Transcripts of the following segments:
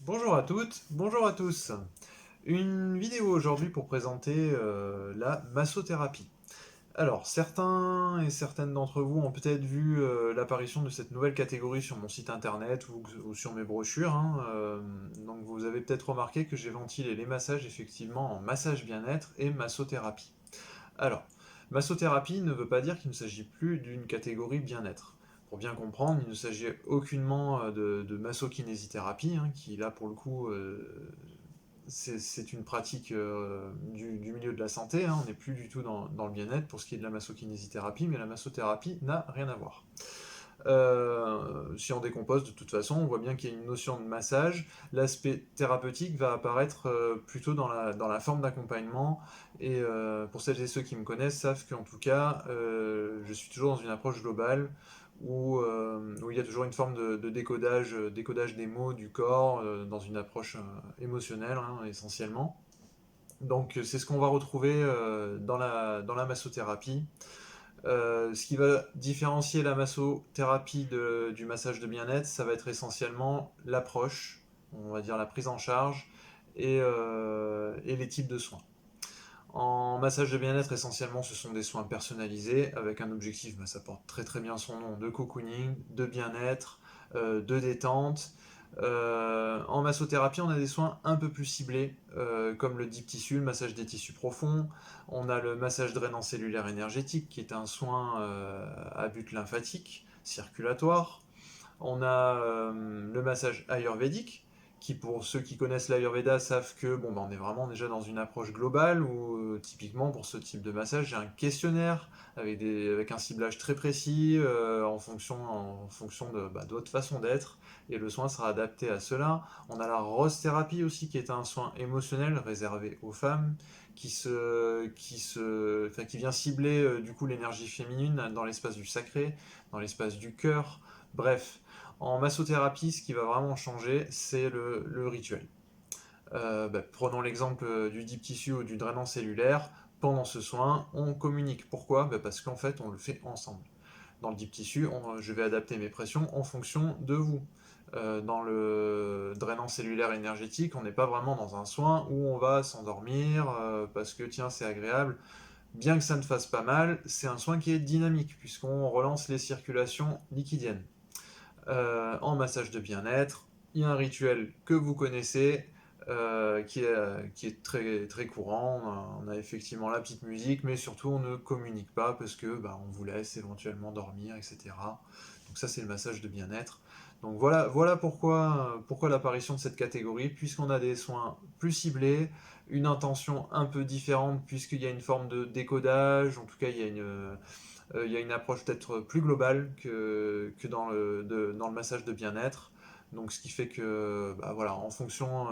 Bonjour à toutes, bonjour à tous. Une vidéo aujourd'hui pour présenter la massothérapie. Alors, certains et certaines d'entre vous ont peut-être vu l'apparition de cette nouvelle catégorie sur mon site internet ou sur mes brochures, hein. Donc vous avez peut-être remarqué que j'ai ventilé les massages effectivement en massage bien-être et massothérapie. Alors, massothérapie ne veut pas dire qu'il ne s'agit plus d'une catégorie bien-être. Pour bien comprendre, il ne s'agit aucunement de massokinésithérapie, hein, qui là pour le coup c'est une pratique du milieu de la santé, hein. On n'est plus du tout dans le bien-être pour ce qui est de la massokinésithérapie, mais la massothérapie n'a rien à voir. Si on décompose, de toute façon, on voit bien qu'il y a une notion de massage. L'aspect thérapeutique va apparaître plutôt dans la forme d'accompagnement. Et pour celles et ceux qui me connaissent savent qu'en tout cas, je suis toujours dans une approche globale où il y a toujours une forme de décodage des mots, du corps, dans une approche émotionnelle, hein, essentiellement. Donc c'est ce qu'on va retrouver dans la massothérapie. Ce qui va différencier la massothérapie du massage de bien-être, ça va être essentiellement l'approche, on va dire la prise en charge et les types de soins. En massage de bien-être, essentiellement, ce sont des soins personnalisés avec un objectif, ça porte très très bien son nom, de cocooning, de bien-être, de détente. En massothérapie, on a des soins un peu plus ciblés, comme le deep tissue, le massage des tissus profonds. On a le massage drainant cellulaire énergétique, qui est un soin à but lymphatique, circulatoire. On a le massage ayurvédique, qui pour ceux qui connaissent l'Ayurveda savent que on est vraiment déjà dans une approche globale où typiquement pour ce type de massage j'ai un questionnaire avec un ciblage très précis en fonction de votre façon d'être et le soin sera adapté à cela. On a la rose thérapie aussi qui est un soin émotionnel réservé aux femmes qui vient cibler du coup l'énergie féminine dans l'espace du sacré, dans l'espace du cœur. Bref, en massothérapie, ce qui va vraiment changer, c'est le rituel. Prenons l'exemple du deep tissue ou du drainant cellulaire. Pendant ce soin, on communique. Pourquoi? Parce qu'en fait, on le fait ensemble. Dans le deep tissue, je vais adapter mes pressions en fonction de vous. Dans le drainant cellulaire énergétique, on n'est pas vraiment dans un soin où on va s'endormir parce que tiens, c'est agréable. Bien que ça ne fasse pas mal, c'est un soin qui est dynamique puisqu'on relance les circulations liquidiennes. En massage de bien-être. Il y a un rituel que vous connaissez, qui est très, très courant. On a effectivement la petite musique, mais surtout on ne communique pas parce que on vous laisse éventuellement dormir, etc. Donc ça c'est le massage de bien-être. Donc voilà pourquoi l'apparition de cette catégorie, puisqu'on a des soins plus ciblés, une intention un peu différente, puisqu'il y a une forme de décodage, en tout cas il y a une approche peut-être plus globale que dans le massage de bien-être. Donc ce qui fait que voilà, en fonction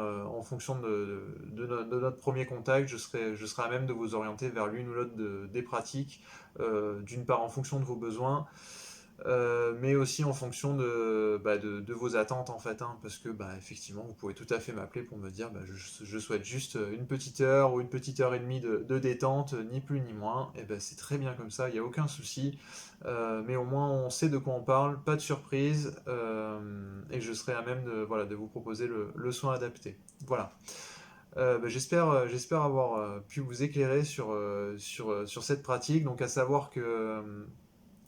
de notre premier contact, je serai à même de vous orienter vers l'une ou l'autre des pratiques, d'une part en fonction de vos besoins, mais aussi en fonction de vos attentes en fait, hein, parce que effectivement vous pouvez tout à fait m'appeler pour me dire je souhaite juste une petite heure ou une petite heure et demie de détente, ni plus ni moins, et c'est très bien comme ça, il n'y a aucun souci, mais au moins on sait de quoi on parle, pas de surprise, et je serai à même de vous proposer le soin adapté. Voilà. J'espère avoir pu vous éclairer sur cette pratique, donc à savoir que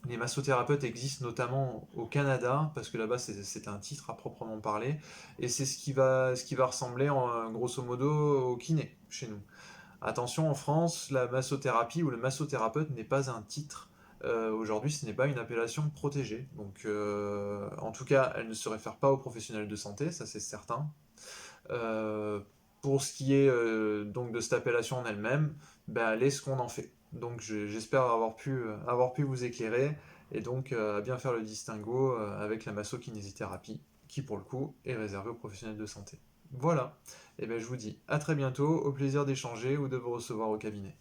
les massothérapeutes existent notamment au Canada, parce que là-bas c'est un titre à proprement parler, et c'est ce qui va ressembler grosso modo au kiné chez nous. Attention, en France, la massothérapie ou le massothérapeute n'est pas un titre. Aujourd'hui, ce n'est pas une appellation protégée. Donc, en tout cas, elle ne se réfère pas aux professionnels de santé, ça c'est certain. Euh, pour ce qui est donc de cette appellation en elle-même, elle est ce qu'on en fait. Donc j'espère avoir pu vous éclairer et donc à bien faire le distinguo avec la massokinésithérapie qui pour le coup est réservée aux professionnels de santé. Voilà, et je vous dis à très bientôt, au plaisir d'échanger ou de vous recevoir au cabinet.